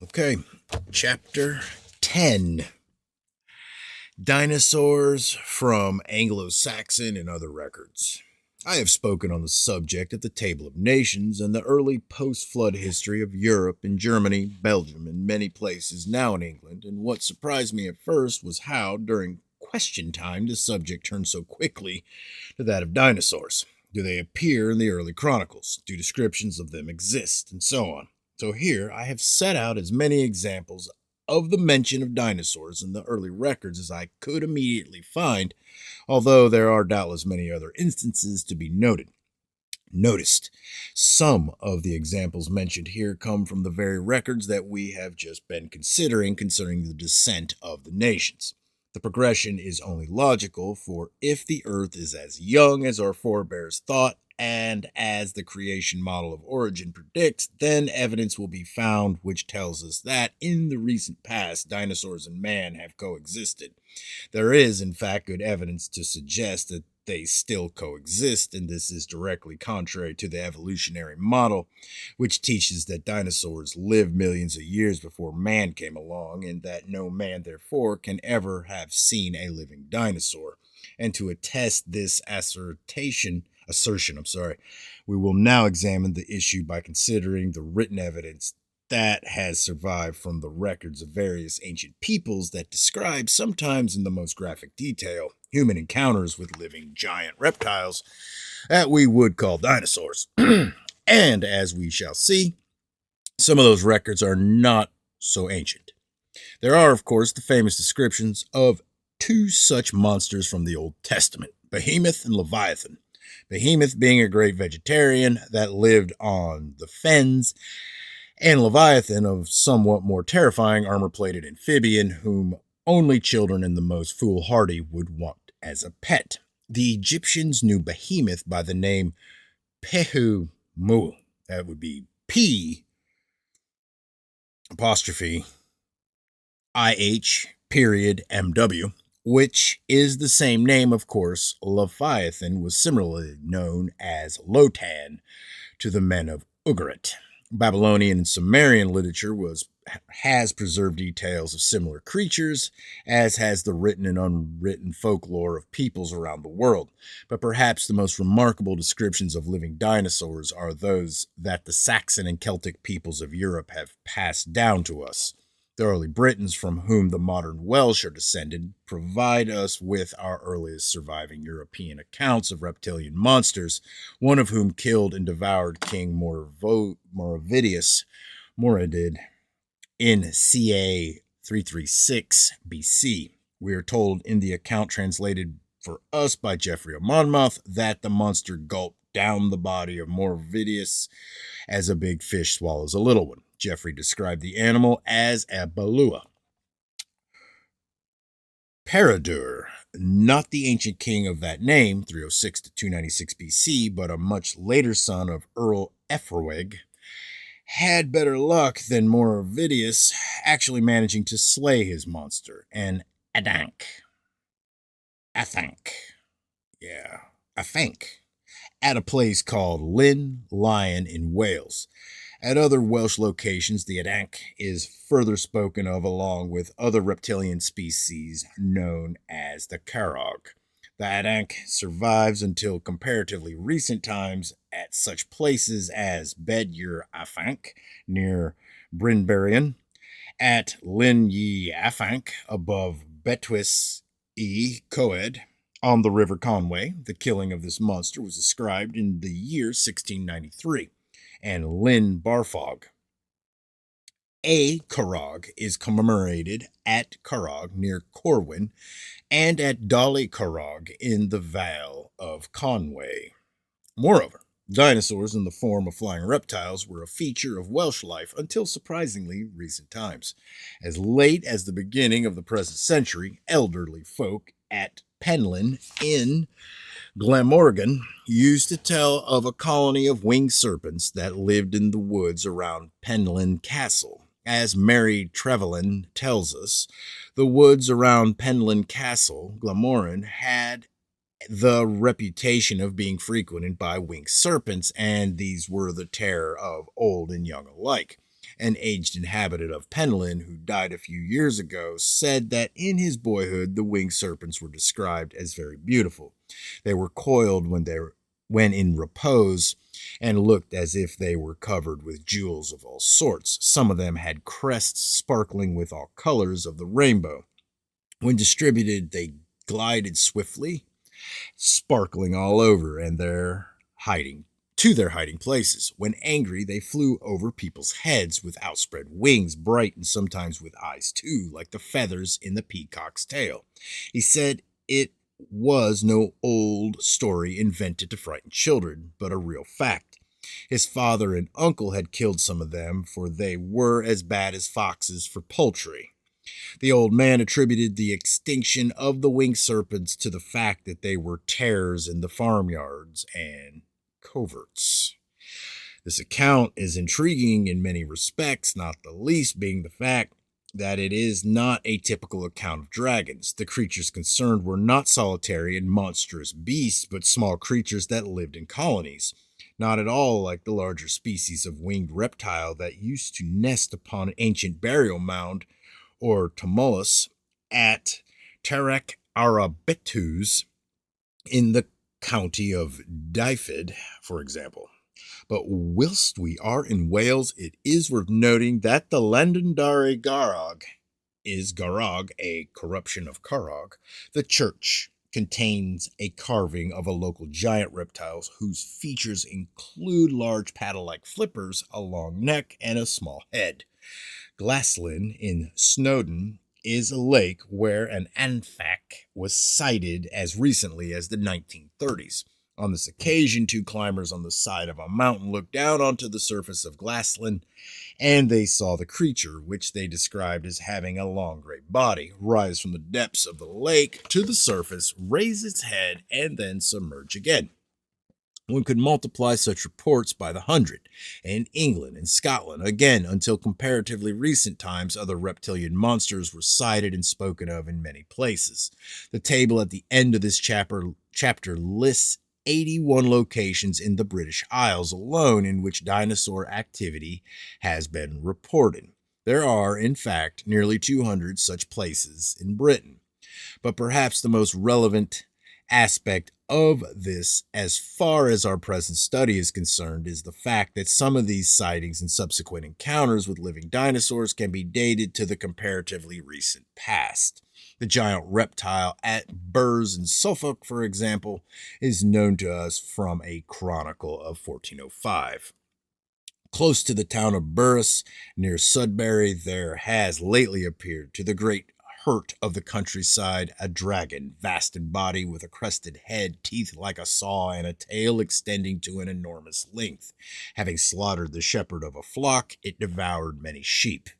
Okay, chapter 10 Dinosaurs from Anglo Saxon and Other Records. I have spoken on the subject at the Table of Nations and the early post flood history of Europe and Germany, Belgium, and many places now in England, and what surprised me at first was how, during question time, the subject turned so quickly to that of dinosaurs. Do they appear in the early chronicles? Do descriptions of them exist? And so on. So here I have set out as many examples of the mention of dinosaurs in the early records as I could immediately find, although there are doubtless many other instances to be noticed. Some of the examples mentioned here come from the very records that we have just been considering concerning the descent of the nations. The progression is only logical, for if the earth is as young as our forebears thought, and as the creation model of origin predicts, then evidence will be found which tells us that in the recent past, dinosaurs and man have coexisted. There is, in fact, good evidence to suggest that they still coexist, and this is directly contrary to the evolutionary model, which teaches that dinosaurs lived millions of years before man came along, and that no man, therefore, can ever have seen a living dinosaur. And to attest this assertion, we will now examine the issue by considering the written evidence that has survived from the records of various ancient peoples that describe, sometimes in the most graphic detail, human encounters with living giant reptiles that we would call dinosaurs. And as we shall see, some of those records are not so ancient. There are, of course, the famous descriptions of two such monsters from the Old Testament, Behemoth and Leviathan. Behemoth being a great vegetarian that lived on the fens, and Leviathan, of somewhat more terrifying armor-plated amphibian whom only children and the most foolhardy would want as a pet. The Egyptians knew Behemoth by the name Pehu Mu. That would be P apostrophe IH period MW, which is the same name, of course. Leviathan was similarly known as Lotan to the men of Ugarit. Babylonian and Sumerian literature has preserved details of similar creatures, as has the written and unwritten folklore of peoples around the world. But perhaps the most remarkable descriptions of living dinosaurs are those that the Saxon and Celtic peoples of Europe have passed down to us. The early Britons, from whom the modern Welsh are descended, provide us with our earliest surviving European accounts of reptilian monsters, one of whom killed and devoured King Morovidius Moradid in ca. 336 BC. We are told in the account translated for us by Geoffrey of Monmouth that the monster gulped down the body of Morovidius as a big fish swallows a little one. Geoffrey described the animal as a balua. Peredur, not the ancient king of that name, 306 to 296 BC, but a much later son of Earl Eferweg, had better luck than Morovidius, actually managing to slay his monster, an Adank. Yeah, Athank, at a place called Lyn Lion in Wales. At other Welsh locations, the Adank is further spoken of along with other reptilian species known as the Carog. The Adank survives until comparatively recent times at such places as Bed Afanc near Brinberian, at Lyn y Afanc above Betwys y Coed on the River Conway. The killing of this monster was ascribed in the year 1693. And Lyn Barfog. A Carog is commemorated at Carog near Corwin and at Dolly Carog in the Vale of Conway. Moreover, dinosaurs in the form of flying reptiles were a feature of Welsh life until surprisingly recent times. As late as the beginning of the present century, elderly folk at Penlyn in Glamorgan used to tell of a colony of winged serpents that lived in the woods around Penlyn Castle. As Mary Trevelyan tells us, the woods around Penlyn Castle, Glamorgan, had the reputation of being frequented by winged serpents, and these were the terror of old and young alike. an aged inhabitant of Penlyn who died a few years ago, said that in his boyhood the winged serpents were described as very beautiful. They were coiled when in repose and looked as if they were covered with jewels of all sorts. Some of them had crests sparkling with all colors of the rainbow. When distributed, they glided swiftly, sparkling all over, and their hiding places. When angry, they flew over people's heads with outspread wings, bright and sometimes with eyes too, like the feathers in the peacock's tail. He said it was no old story invented to frighten children, but a real fact. His father and uncle had killed some of them, for they were as bad as foxes for poultry. The old man attributed the extinction of the winged serpents to the fact that they were terrors in the farmyards and coverts. This account is intriguing in many respects, not the least being the fact that it is not a typical account of dragons. The creatures concerned were not solitary and monstrous beasts, but small creatures that lived in colonies. Not at all like the larger species of winged reptile that used to nest upon an ancient burial mound or tumulus at Terek Arabitus in the county of Dyfed, for example. But whilst we are in Wales, it is worth noting that the Llandudari Garog is Garog, a corruption of Carog. The church contains a carving of a local giant reptile whose features include large paddle-like flippers, a long neck, and a small head. Glaslyn in Snowdon is a lake where an anfac was sighted as recently as the 1930s. On this occasion, two climbers on the side of a mountain looked down onto the surface of Glaslyn, and they saw the creature, which they described as having a long gray body, rise from the depths of the lake to the surface, raise its head, and then submerge again. One could multiply such reports by the hundred. In England and Scotland, again, until comparatively recent times, other reptilian monsters were cited and spoken of in many places. The table at the end of this chapter lists 81 locations in the British Isles alone in which dinosaur activity has been reported. There are, in fact, nearly 200 such places in Britain. But perhaps the most relevant aspect of this, as far as our present study is concerned, is the fact that some of these sightings and subsequent encounters with living dinosaurs can be dated to the comparatively recent past. The giant reptile at Burrs in Suffolk, for example, is known to us from a chronicle of 1405. Close to the town of Burris, near Sudbury, there has lately appeared, to the great hurt of the countryside, a dragon, vast in body, with a crested head, teeth like a saw, and a tail extending to an enormous length. Having slaughtered the shepherd of a flock, it devoured many sheep.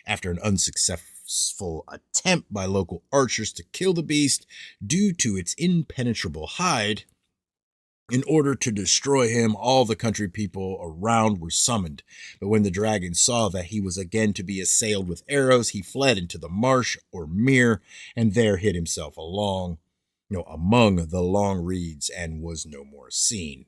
After an unsuccessful attempt by local archers to kill the beast, due to its impenetrable hide, in order to destroy him, all the country people around were summoned. But when the dragon saw that he was again to be assailed with arrows, he fled into the marsh or mere, and there hid himself among the long reeds, and was no more seen.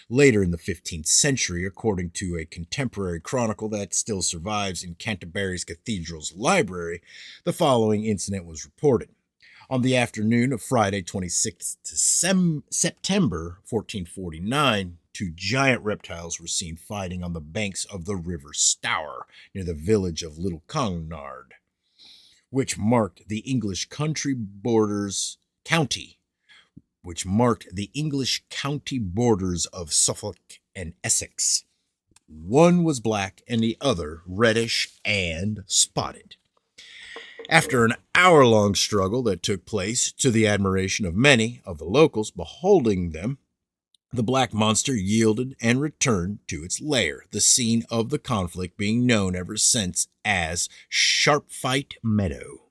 Later in the 15th century, according to a contemporary chronicle that still survives in Canterbury's cathedral's library, the following incident was reported. On the afternoon of Friday, 26th September 1449, two giant reptiles were seen fighting on the banks of the River Stour, near the village of Little Congnard, which marked the English county borders of Suffolk and Essex. One was black and the other reddish and spotted. After an hour-long struggle that took place, to the admiration of many of the locals beholding them, the black monster yielded and returned to its lair, the scene of the conflict being known ever since as Sharpfight Meadow.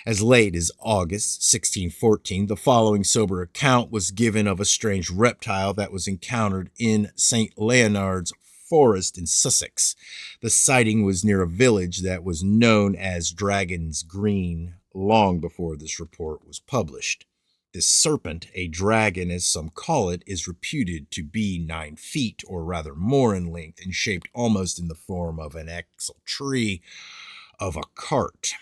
As late as August 1614, the following sober account was given of a strange reptile that was encountered in St. Leonard's Forest in Sussex. The sighting was near a village that was known as Dragon's Green long before this report was published. This serpent, a dragon as some call it, is reputed to be 9 feet, or rather more in length, and shaped almost in the form of an axle tree of a cart.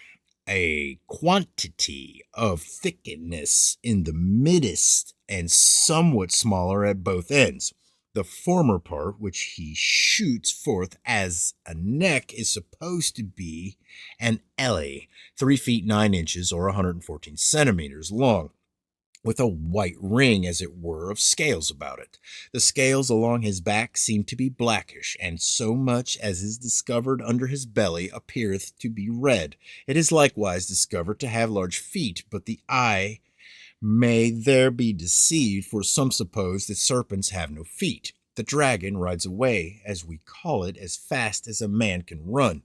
A quantity of thickness in the midst and somewhat smaller at both ends. The former part, which he shoots forth as a neck, is supposed to be an ellie, 3 feet 9 inches or 114 centimeters long, with a white ring, as it were, of scales about it. The scales along his back seem to be blackish, and so much as is discovered under his belly appeareth to be red. It is likewise discovered to have large feet, but the eye may there be deceived, for some suppose that serpents have no feet. The dragon rides away, as we call it, as fast as a man can run.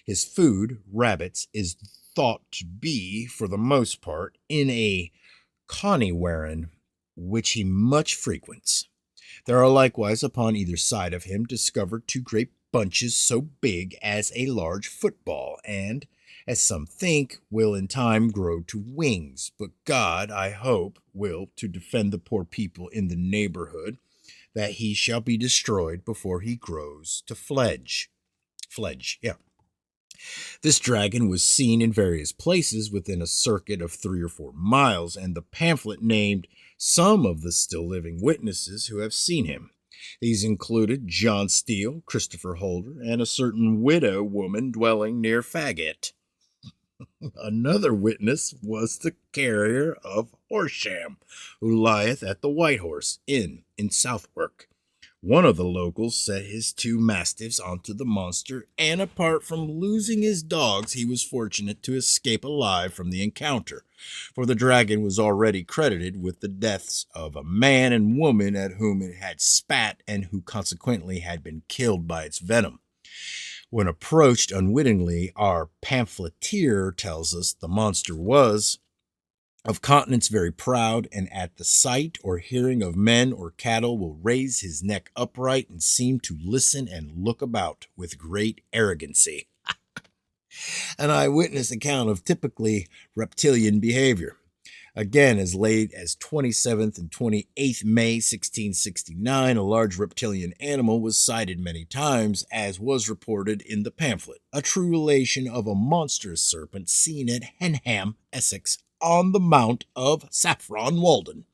His food, rabbits, is thought to be, for the most part, in a coney warren, which he much frequents. There are likewise upon either side of him discovered 2 great bunches so big as a large football, and, as some think, will in time grow to wings. But God, I hope, will, to defend the poor people in the neighborhood, that he shall be destroyed before he grows to fledge. Yeah. This dragon was seen in various places within a circuit of 3 or 4 miles, and the pamphlet named some of the still living witnesses who have seen him. These included John Steele, Christopher Holder, and a certain widow woman dwelling near Faggot. Another witness was the carrier of Horsham, who lieth at the White Horse Inn in Southwark. One of the locals set his 2 mastiffs onto the monster, and apart from losing his dogs, he was fortunate to escape alive from the encounter, for the dragon was already credited with the deaths of a man and woman at whom it had spat, and who consequently had been killed by its venom. When approached unwittingly, our pamphleteer tells us the monster was of countenance very proud, and at the sight or hearing of men or cattle will raise his neck upright and seem to listen and look about with great arrogancy. An eyewitness account of typically reptilian behavior. Again, as late as 27th and 28th May 1669, a large reptilian animal was sighted many times, as was reported in the pamphlet, a true relation of a monstrous serpent seen at Henham, Essex, on the Mount of Saffron Walden.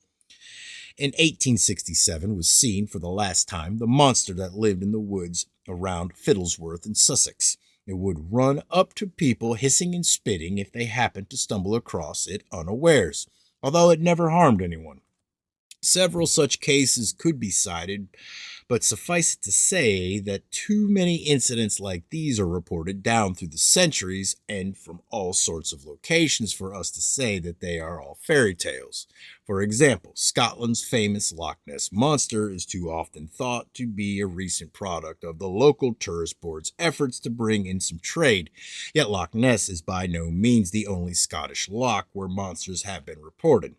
In 1867 was seen for the last time the monster that lived in the woods around Fiddlesworth in Sussex. It would run up to people hissing and spitting if they happened to stumble across it unawares, although it never harmed anyone. Several such cases could be cited, but suffice it to say that too many incidents like these are reported down through the centuries and from all sorts of locations for us to say that they are all fairy tales. For example, Scotland's famous Loch Ness Monster is too often thought to be a recent product of the local tourist board's efforts to bring in some trade, yet Loch Ness is by no means the only Scottish loch where monsters have been reported.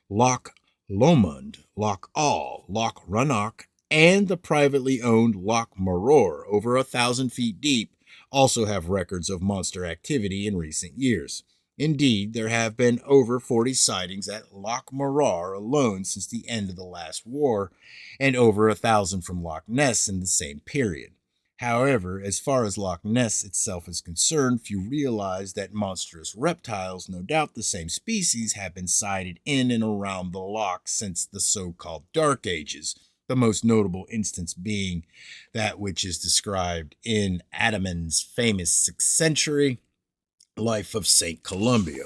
Loch Lomond, Loch Awe, Loch Rannoch, and the privately owned Loch Maror, over 1,000 feet deep, also have records of monster activity in recent years. Indeed, there have been over 40 sightings at Loch Maror alone since the end of the last war, and over 1,000 from Loch Ness in the same period. However, as far as Loch Ness itself is concerned, few realize that monstrous reptiles, no doubt the same species, have been sighted in and around the loch since the so-called Dark Ages, the most notable instance being that which is described in Adamann's famous 6th century Life of St. Columba.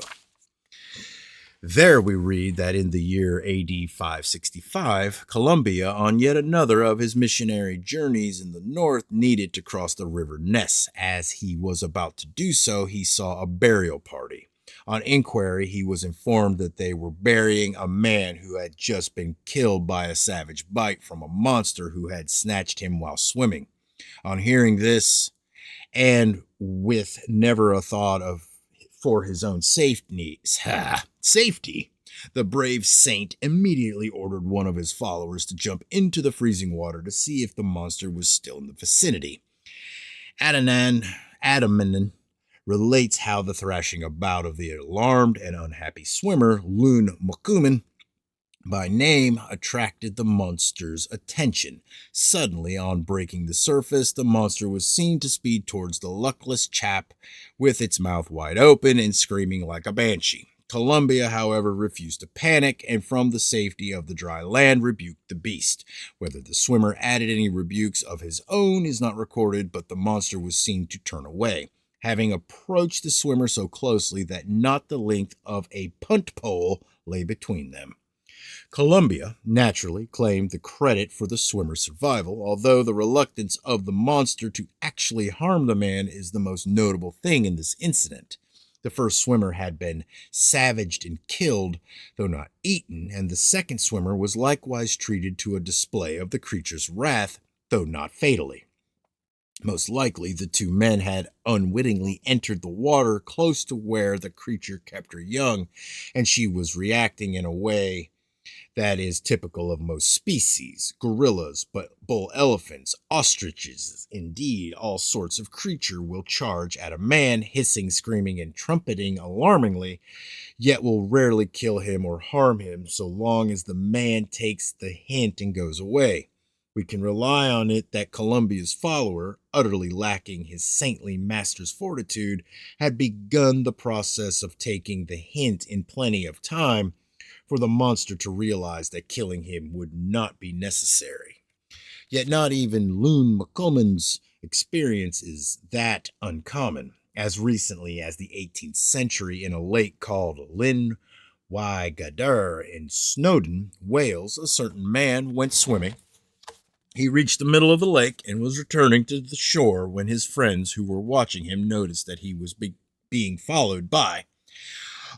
There we read that in the year AD 565, Columba, on yet another of his missionary journeys in the north, needed to cross the river Ness. As he was about to do so, he saw a burial party. On inquiry, he was informed that they were burying a man who had just been killed by a savage bite from a monster who had snatched him while swimming. On hearing this, and with never a thought of for his own safety, the brave saint immediately ordered one of his followers to jump into the freezing water to see if the monster was still in the vicinity. Adamannan relates how the thrashing about of the alarmed and unhappy swimmer, Lun Mokumen, by name attracted the monster's attention. Suddenly, on breaking the surface, the monster was seen to speed towards the luckless chap with its mouth wide open and screaming like a banshee. Columbia, however, refused to panic and from the safety of the dry land rebuked the beast. Whether the swimmer added any rebukes of his own is not recorded, but the monster was seen to turn away, having approached the swimmer so closely that not the length of a punt pole lay between them. Columbia naturally claimed the credit for the swimmer's survival, although the reluctance of the monster to actually harm the man is the most notable thing in this incident. The first swimmer had been savaged and killed, though not eaten, and the second swimmer was likewise treated to a display of the creature's wrath, though not fatally. Most likely, the two men had unwittingly entered the water close to where the creature kept her young, and she was reacting in a way that is typical of most species: gorillas, but bull elephants, ostriches, indeed, all sorts of creature will charge at a man, hissing, screaming, and trumpeting alarmingly, yet will rarely kill him or harm him so long as the man takes the hint and goes away. We can rely on it that Columbia's follower, utterly lacking his saintly master's fortitude, had begun the process of taking the hint in plenty of time for the monster to realize that killing him would not be necessary. Yet not even Loon McCullman's experience is that uncommon. As recently as the 18th century, in a lake called Lyn Gader in Snowdon, Wales, a certain man went swimming. He reached the middle of the lake and was returning to the shore when his friends who were watching him noticed that he was being followed by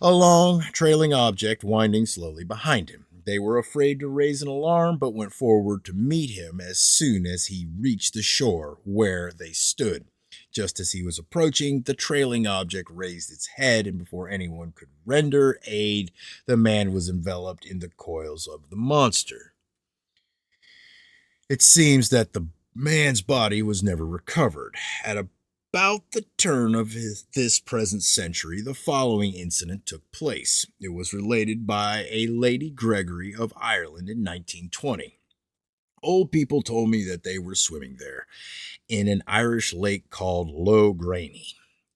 a long, trailing object winding slowly behind him. They were afraid to raise an alarm, but went forward to meet him as soon as he reached the shore where they stood. Just as he was approaching, the trailing object raised its head, and before anyone could render aid, the man was enveloped in the coils of the monster. It seems that the man's body was never recovered. At about the turn of this present century, the following incident took place. It was related by a Lady Gregory of Ireland in 1920. Old people told me that they were swimming there in an Irish lake called Lough Graney,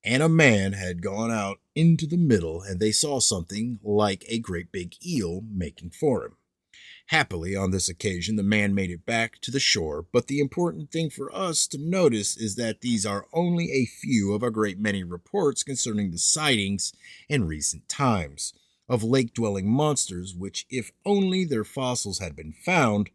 and a man had gone out into the middle, and they saw something like a great big eel making for him. Happily, on this occasion, the man made it back to the shore, but the important thing for us to notice is that these are only a few of a great many reports concerning the sightings in recent times of lake-dwelling monsters, which, if only their fossils had been found,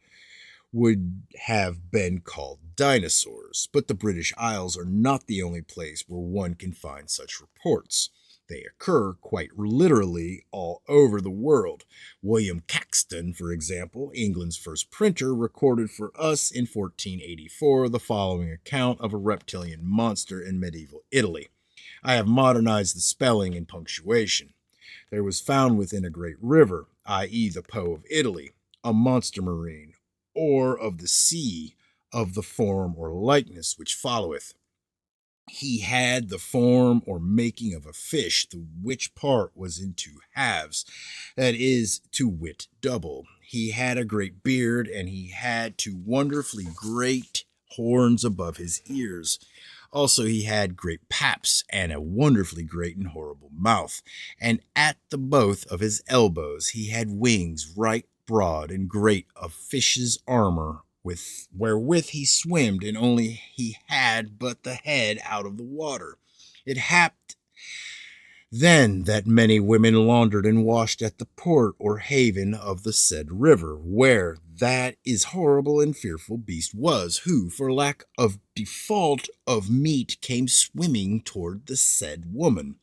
would have been called dinosaurs. But the British Isles are not the only place where one can find such reports. They occur quite literally all over the world. William Caxton, for example, England's first printer, recorded for us in 1484 the following account of a reptilian monster in medieval Italy. I have modernized the spelling and punctuation. There was found within a great river, i.e., the Po of Italy, a monster marine, or of the sea, of the form or likeness which followeth. He had the form or making of a fish, the which part was in two halves, that is, to wit, double. He had a great beard, and he had two wonderfully great horns above his ears. Also, he had great paps, and a wonderfully great and horrible mouth. And at the both of his elbows he had wings right broad and great of fish's armor, wherewith he swimmed, and only he had but the head out of the water. It happed then that many women laundered and washed at the port or haven of the said river, where that is horrible and fearful beast was, who, for lack of default of meat, came swimming toward the said woman,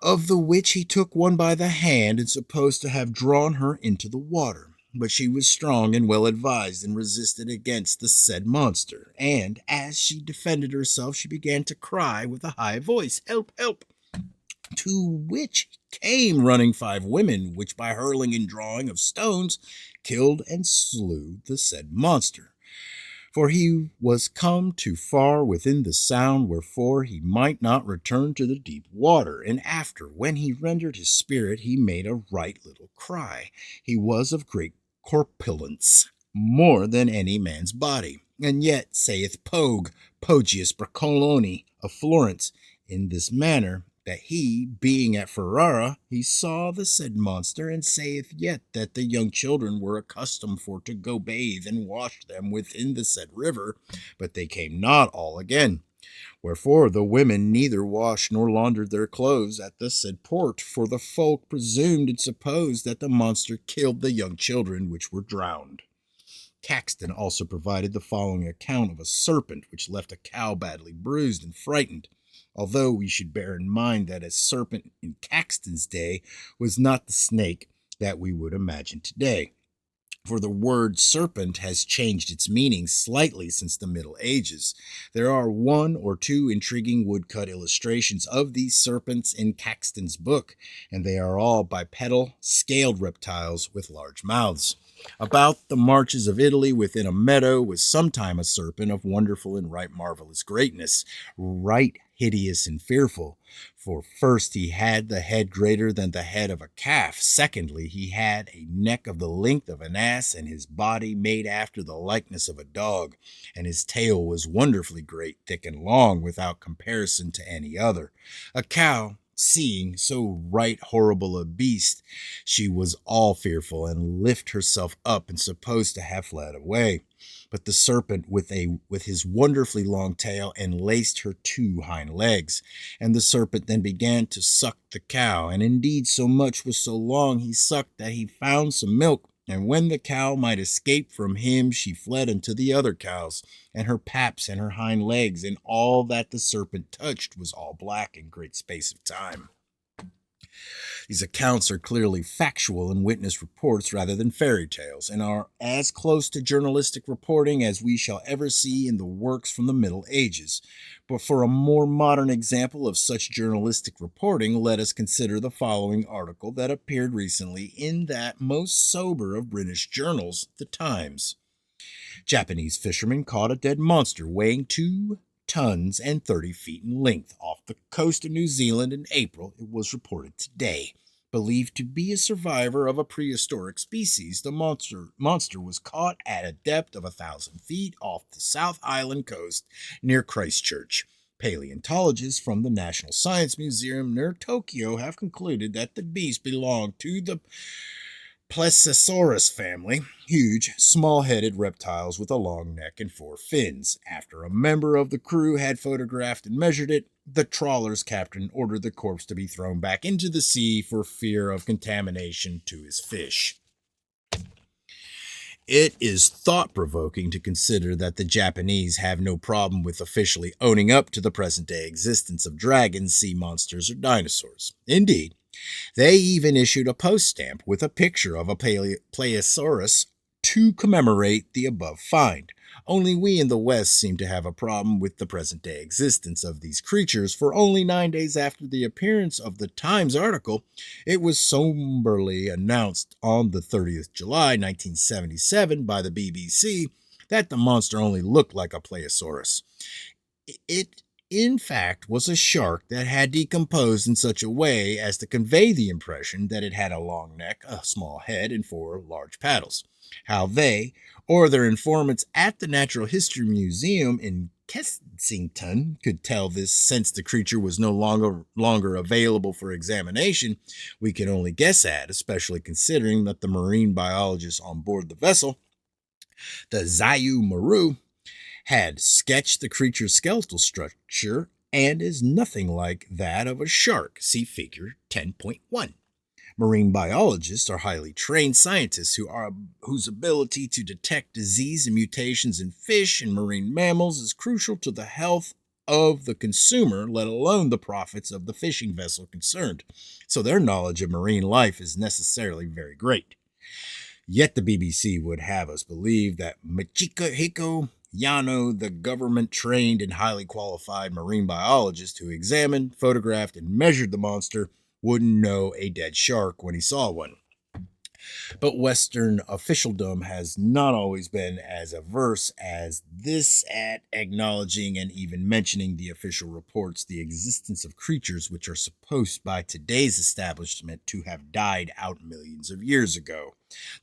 of the which he took one by the hand, and supposed to have drawn her into the water. But she was strong and well advised, and resisted against the said monster. And as she defended herself, she began to cry with a high voice, "Help, help!" To which came running 5 women, which by hurling and drawing of stones killed and slew the said monster. For he was come too far within the sound, wherefore he might not return to the deep water. And after, when he rendered his spirit, he made a right little cry. He was of great corpulence, more than any man's body. And yet, saith Pogius Bracoloni of Florence, in this manner, that he, being at Ferrara, he saw the said monster, and saith yet that the young children were accustomed for to go bathe and wash them within the said river, but they came not all again. Wherefore the women neither washed nor laundered their clothes at the said port, for the folk presumed and supposed that the monster killed the young children which were drowned. Caxton also provided the following account of a serpent which left a cow badly bruised and frightened, although we should bear in mind that a serpent in Caxton's day was not the snake that we would imagine today. For the word serpent has changed its meaning slightly since the Middle Ages. There are one or two intriguing woodcut illustrations of these serpents in Caxton's book, and they are all bipedal, scaled reptiles with large mouths. About the marches of Italy within a meadow was sometime a serpent of wonderful and right marvelous greatness, right hideous and fearful. For first he had the head greater than the head of a calf. Secondly, he had a neck of the length of an ass, and his body made after the likeness of a dog. And his tail was wonderfully great, thick and long, without comparison to any other. A cow, seeing so right horrible a beast, she was all fearful, and lift herself up, and supposed to have fled away. But the serpent with his wonderfully long tail enlaced her two hind legs, and the serpent then began to suck the cow, and indeed so much was so long he sucked that he found some milk. And when the cow might escape from him, she fled unto the other cows, and her paps and her hind legs, and all that the serpent touched was all black in great space of time. These accounts are clearly factual and witness reports rather than fairy tales, and are as close to journalistic reporting as we shall ever see in the works from the Middle Ages. But for a more modern example of such journalistic reporting, let us consider the following article that appeared recently in that most sober of British journals, The Times. Japanese fishermen caught a dead monster weighing 2 tons and 30 feet in length off the coast of New Zealand in April, it was reported today. Believed to be a survivor of a prehistoric species, the monster was caught at a depth of 1,000 feet off the South Island coast near Christchurch. Paleontologists from the National Science Museum near Tokyo have concluded that the beast belonged to the Plesiosaurus family, huge, small-headed reptiles with a long neck and 4 fins. After a member of the crew had photographed and measured it, the trawler's captain ordered the corpse to be thrown back into the sea for fear of contamination to his fish. It is thought-provoking to consider that the Japanese have no problem with officially owning up to the present-day existence of dragons, sea monsters, or dinosaurs. Indeed, they even issued a post stamp with a picture of a Plesiosaurus to commemorate the above find. Only we in the West seem to have a problem with the present-day existence of these creatures, for only 9 days after the appearance of the Times article, it was somberly announced on the 30th July 1977 by the BBC that the monster only looked like a Plesiosaurus. It in fact, was a shark that had decomposed in such a way as to convey the impression that it had a long neck, a small head, and 4 large paddles. How they, or their informants at the Natural History Museum in Kensington, could tell this since the creature was no longer available for examination, we can only guess at, especially considering that the marine biologists on board the vessel, the Zayu Maru, had sketched the creature's skeletal structure and is nothing like that of a shark. See figure 10.1. Marine biologists are highly trained scientists whose ability to detect disease and mutations in fish and marine mammals is crucial to the health of the consumer, let alone the profits of the fishing vessel concerned. So their knowledge of marine life is necessarily very great. Yet the BBC would have us believe that Michiko Yano, the government-trained and highly qualified marine biologist who examined, photographed, and measured the monster, wouldn't know a dead shark when he saw one. But Western officialdom has not always been as averse as this at acknowledging and even mentioning the official reports the existence of creatures which are supposed by today's establishment to have died out millions of years ago.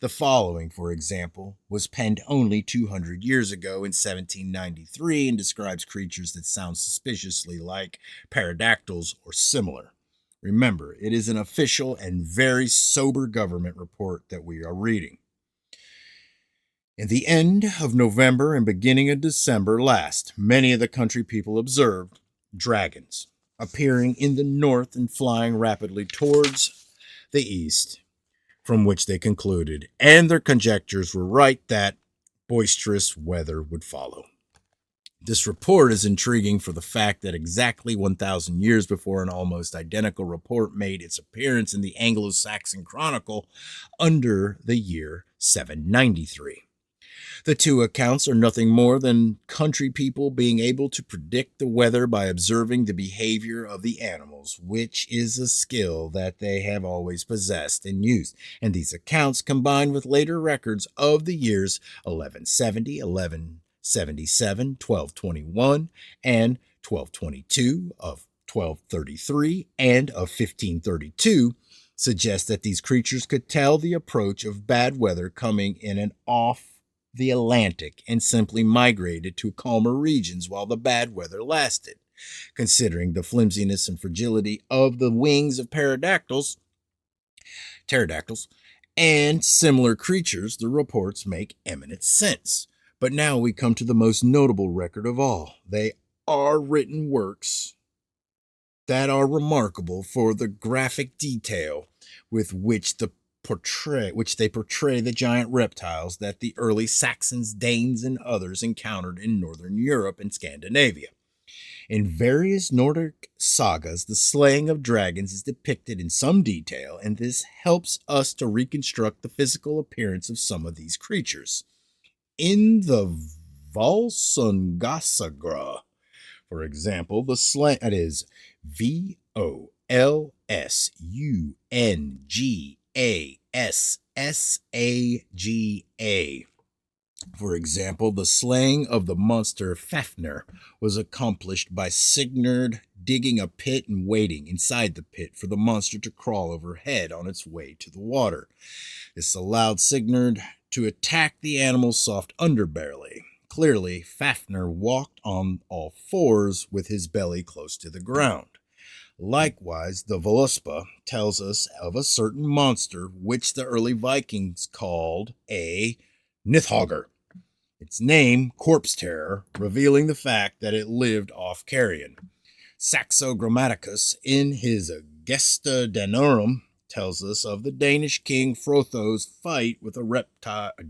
The following, for example, was penned only 200 years ago in 1793 and describes creatures that sound suspiciously like pterodactyls or similar. Remember, it is an official and very sober government report that we are reading. In the end of November and beginning of December last, many of the country people observed dragons appearing in the north and flying rapidly towards the east, from which they concluded, and their conjectures were right, that boisterous weather would follow. This report is intriguing for the fact that exactly 1,000 years before an almost identical report made its appearance in the Anglo-Saxon Chronicle under the year 793. The two accounts are nothing more than country people being able to predict the weather by observing the behavior of the animals, which is a skill that they have always possessed and used. And these accounts, combined with later records of the years 1170, 1177, 1221, and 1222, of 1233, and of 1532, suggest that these creatures could tell the approach of bad weather coming in and off the Atlantic and simply migrated to calmer regions while the bad weather lasted. Considering the flimsiness and fragility of the wings of pterodactyls, and similar creatures, the reports make eminent sense. But now we come to the most notable record of all. They are written works that are remarkable for the graphic detail with which they portray the giant reptiles that the early Saxons, Danes, and others encountered in northern Europe and Scandinavia. In various Nordic sagas, the slaying of dragons is depicted in some detail, and this helps us to reconstruct the physical appearance of some of these creatures. In the Volsungasagra, for example, the slaying, that is Volsungasaga. For example, the slaying of the monster Fafnir was accomplished by Sigurd digging a pit and waiting inside the pit for the monster to crawl overhead on its way to the water. This allowed Sigurd to attack the animal's soft underbelly. Clearly, Fafnir walked on all fours with his belly close to the ground. Likewise, the Voluspa tells us of a certain monster which the early Vikings called a Nithhogger. Its name, Corpse Terror, revealing the fact that it lived off carrion. Saxo Grammaticus, in his Gesta Danorum, tells us of the Danish king Frotho's fight with a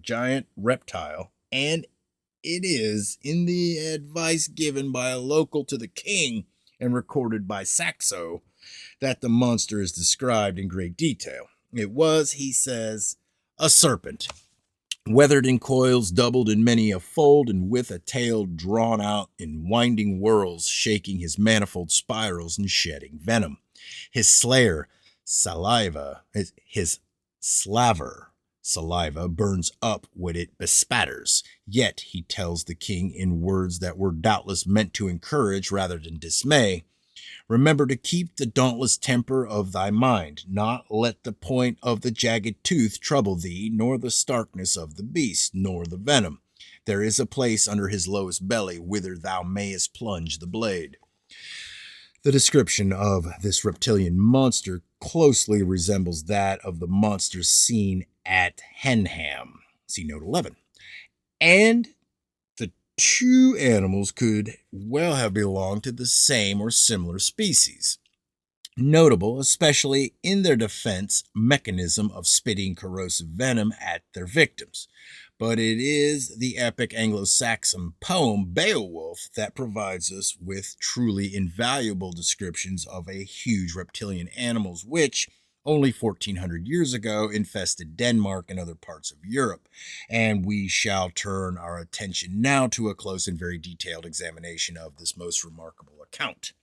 giant reptile, and it is in the advice given by a local to the king and recorded by Saxo that the monster is described in great detail. It was, he says, a serpent, weathered in coils, doubled in many a fold, and with a tail drawn out in winding whirls, shaking his manifold spirals and shedding venom. His slaver, saliva burns up when it bespatters. Yet, he tells the king in words that were doubtless meant to encourage rather than dismay, remember to keep the dauntless temper of thy mind, not let the point of the jagged tooth trouble thee, nor the starkness of the beast, nor the venom. There is a place under his lowest belly whither thou mayest plunge the blade. The description of this reptilian monster closely resembles that of the monsters seen at Henham. See note 11. And the two animals could well have belonged to the same or similar species. Notable, especially in their defense mechanism of spitting corrosive venom at their victims. But it is the epic Anglo-Saxon poem Beowulf that provides us with truly invaluable descriptions of a huge reptilian animals which, only 1,400 years ago, infested Denmark and other parts of Europe. And we shall turn our attention now to a close and very detailed examination of this most remarkable account.